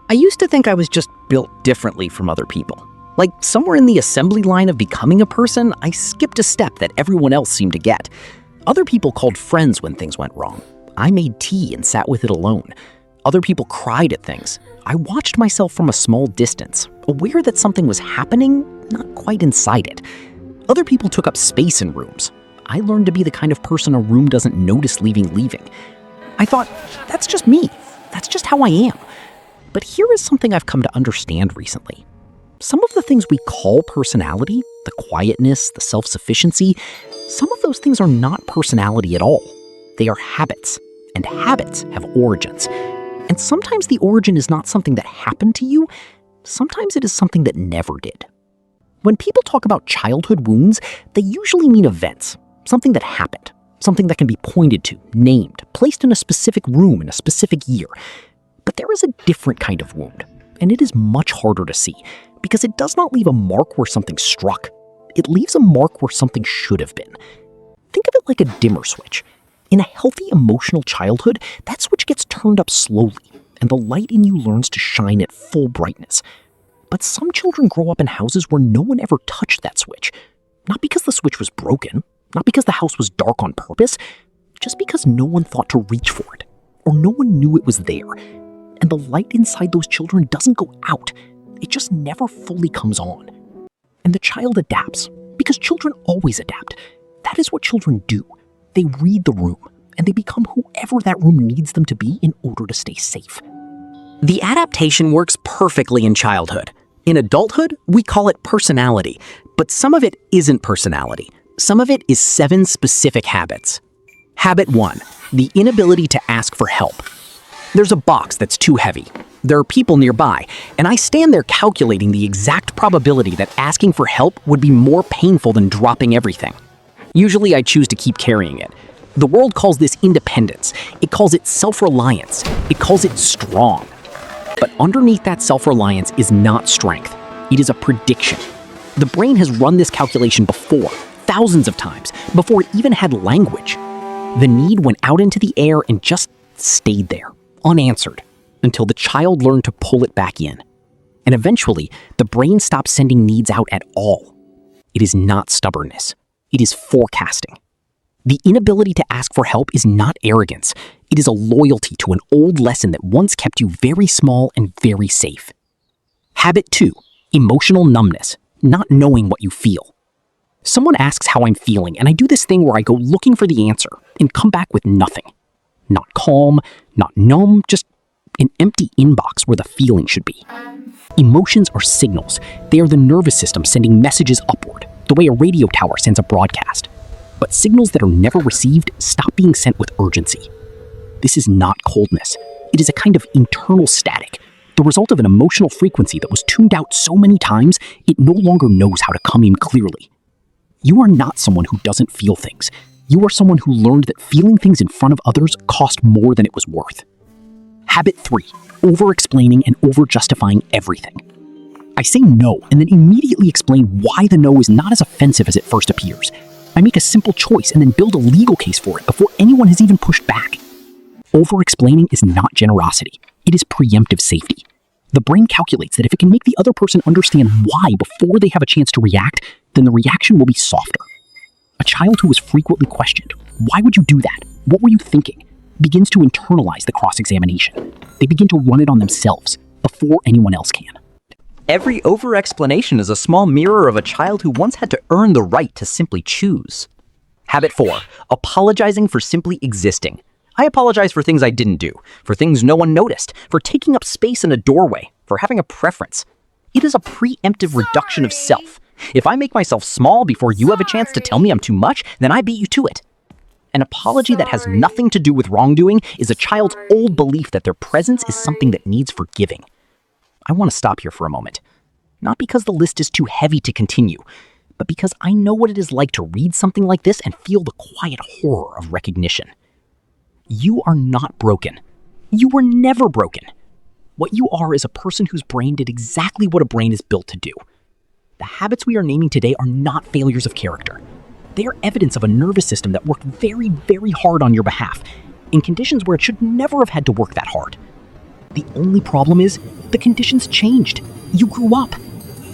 I used to think I was just built differently from other people. Like somewhere in the assembly line of becoming a person, I skipped a step that everyone else seemed to get. Other people called friends when things went wrong. I made tea and sat with it alone. Other people cried at things. I watched myself from a small distance, aware that something was happening, not quite inside it. Other people took up space in rooms. I learned to be the kind of person a room doesn't notice leaving. I thought, that's just me. That's just how I am. But here is something I've come to understand recently. Some of the things we call personality, the quietness, the self-sufficiency, some of those things are not personality at all. They are habits, and habits have origins. And sometimes the origin is not something that happened to you, sometimes it is something that never did. When people talk about childhood wounds, they usually mean events, something that happened, something that can be pointed to, named, placed in a specific room in a specific year. But there is a different kind of wound, and it is much harder to see, because it does not leave a mark where something struck. It leaves a mark where something should have been. Think of it like a dimmer switch. In a healthy emotional childhood, that switch gets turned up slowly, and the light in you learns to shine at full brightness. But some children grow up in houses where no one ever touched that switch. Not because the switch was broken, not because the house was dark on purpose, just because no one thought to reach for it, or no one knew it was there. And the light inside those children doesn't go out. It just never fully comes on. And the child adapts, because children always adapt. That is what children do. They read the room, and they become whoever that room needs them to be in order to stay safe. The adaptation works perfectly in childhood. In adulthood, we call it personality, but some of it isn't personality. Some of it is 7 specific habits. Habit 1, the inability to ask for help. There's a box that's too heavy. There are people nearby, and I stand there calculating the exact probability that asking for help would be more painful than dropping everything. Usually I choose to keep carrying it. The world calls this independence. It calls it self-reliance. It calls it strong. But underneath that self-reliance is not strength. It is a prediction. The brain has run this calculation before, thousands of times, before it even had language. The need went out into the air and just stayed there, unanswered, until the child learned to pull it back in. And eventually, the brain stopped sending needs out at all. It is not stubbornness. It is forecasting. The inability to ask for help is not arrogance. It is a loyalty to an old lesson that once kept you very small and very safe. Habit 2, emotional numbness, not knowing what you feel. Someone asks how I'm feeling, and I do this thing where I go looking for the answer and come back with nothing. Not calm, not numb, just an empty inbox where the feeling should be. Emotions are signals. They are the nervous system sending messages upward, the way a radio tower sends a broadcast. But signals that are never received stop being sent with urgency. This is not coldness. It is a kind of internal static, the result of an emotional frequency that was tuned out so many times it no longer knows how to come in clearly. You are not someone who doesn't feel things. You are someone who learned that feeling things in front of others cost more than it was worth. Habit 3, over-explaining and over-justifying everything. I say no and then immediately explain why the no is not as offensive as it first appears. I make a simple choice and then build a legal case for it before anyone has even pushed back. Over-explaining is not generosity. It is preemptive safety. The brain calculates that if it can make the other person understand why before they have a chance to react, then the reaction will be softer. A child who is frequently questioned, "Why would you do that? What were you thinking?" begins to internalize the cross-examination. They begin to run it on themselves before anyone else can. Every over-explanation is a small mirror of a child who once had to earn the right to simply choose. Habit 4, apologizing for simply existing. I apologize for things I didn't do, for things no one noticed, for taking up space in a doorway, for having a preference. It is a preemptive reduction of self. If I make myself small before you have a chance to tell me I'm too much, then I beat you to it. An apology that has nothing to do with wrongdoing is a child's old belief that their presence is something that needs forgiving. I want to stop here for a moment. Not because the list is too heavy to continue, but because I know what it is like to read something like this and feel the quiet horror of recognition. You are not broken. You were never broken. What you are is a person whose brain did exactly what a brain is built to do. The habits we are naming today are not failures of character. They are evidence of a nervous system that worked very, very hard on your behalf, in conditions where it should never have had to work that hard. The only problem is, The conditions changed. You grew up.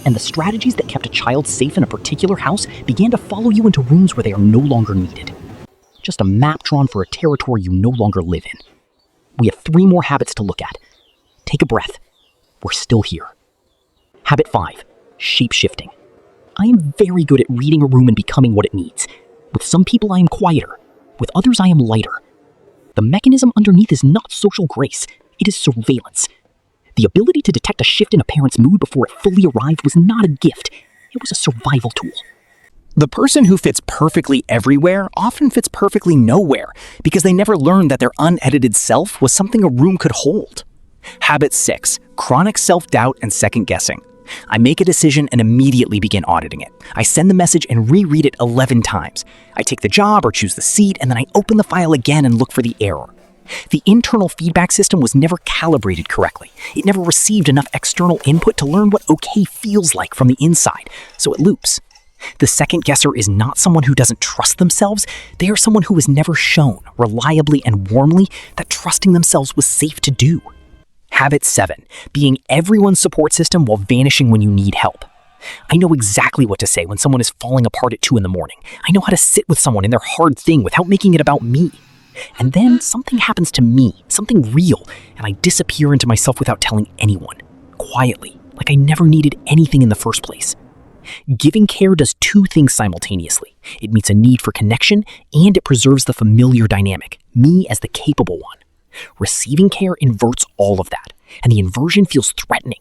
And the strategies that kept a child safe in a particular house began to follow you into rooms where they are no longer needed. Just a map drawn for a territory you no longer live in. We have 3 more habits to look at. Take a breath. We're still here. Habit 5, shapeshifting. I am very good at reading a room and becoming what it needs. With some people I am quieter. With others I am lighter. The mechanism underneath is not social grace. It is surveillance. The ability to detect a shift in a parent's mood before it fully arrived was not a gift. It was a survival tool. The person who fits perfectly everywhere often fits perfectly nowhere because they never learned that their unedited self was something a room could hold. Habit 6, chronic self-doubt and second-guessing. I make a decision and immediately begin auditing it. I send the message and reread it 11 times. I take the job or choose the seat, and then I open the file again and look for the error. The internal feedback system was never calibrated correctly. It never received enough external input to learn what okay feels like from the inside, so it loops. The second guesser is not someone who doesn't trust themselves. They are someone who was never shown, reliably and warmly, that trusting themselves was safe to do. Habit 7, being everyone's support system while vanishing when you need help. I know exactly what to say when someone is falling apart at 2 in the morning. I know how to sit with someone in their hard thing without making it about me. And then something happens to me, something real, and I disappear into myself without telling anyone, quietly, like I never needed anything in the first place. Giving care does 2 things simultaneously. It meets a need for connection, and it preserves the familiar dynamic, me as the capable one. Receiving care inverts all of that, and the inversion feels threatening.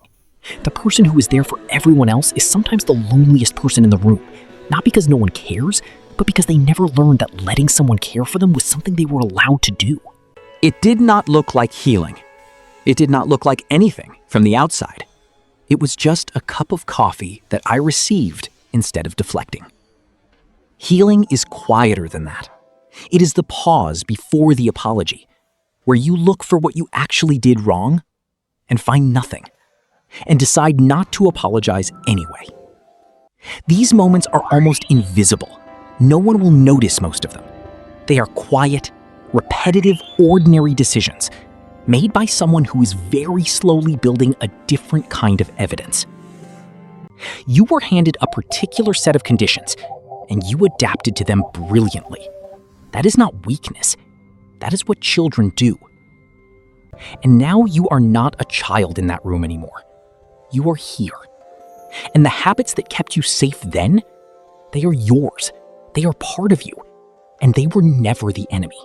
The person who is there for everyone else is sometimes the loneliest person in the room, not because no one cares, but because they never learned that letting someone care for them was something they were allowed to do. It did not look like healing. It did not look like anything from the outside. It was just a cup of coffee that I received instead of deflecting. Healing is quieter than that. It is the pause before the apology, where you look for what you actually did wrong and find nothing, and decide not to apologize anyway. These moments are almost invisible. No one will notice most of them. They are quiet, repetitive, ordinary decisions made by someone who is very slowly building a different kind of evidence. You were handed a particular set of conditions, and you adapted to them brilliantly. That is not weakness. That is what children do. And now you are not a child in that room anymore. You are here. And the habits that kept you safe then, they are yours. They are part of you. And they were never the enemy.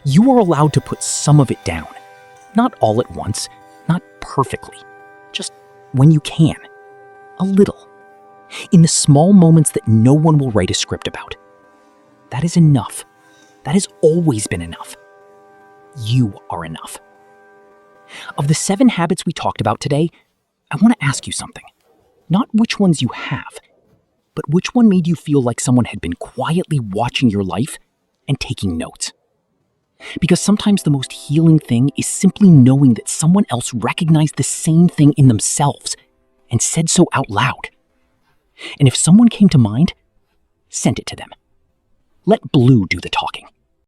You are allowed to put some of it down. Not all at once, not perfectly. Just when you can. A little. In the small moments that no one will write a script about. That is enough. That has always been enough. You are enough. Of the 7 habits we talked about today, I want to ask you something. Not which ones you have, but which one made you feel like someone had been quietly watching your life and taking notes. Because sometimes the most healing thing is simply knowing that someone else recognized the same thing in themselves and said so out loud. And if someone came to mind, send it to them. Let blue do the talking.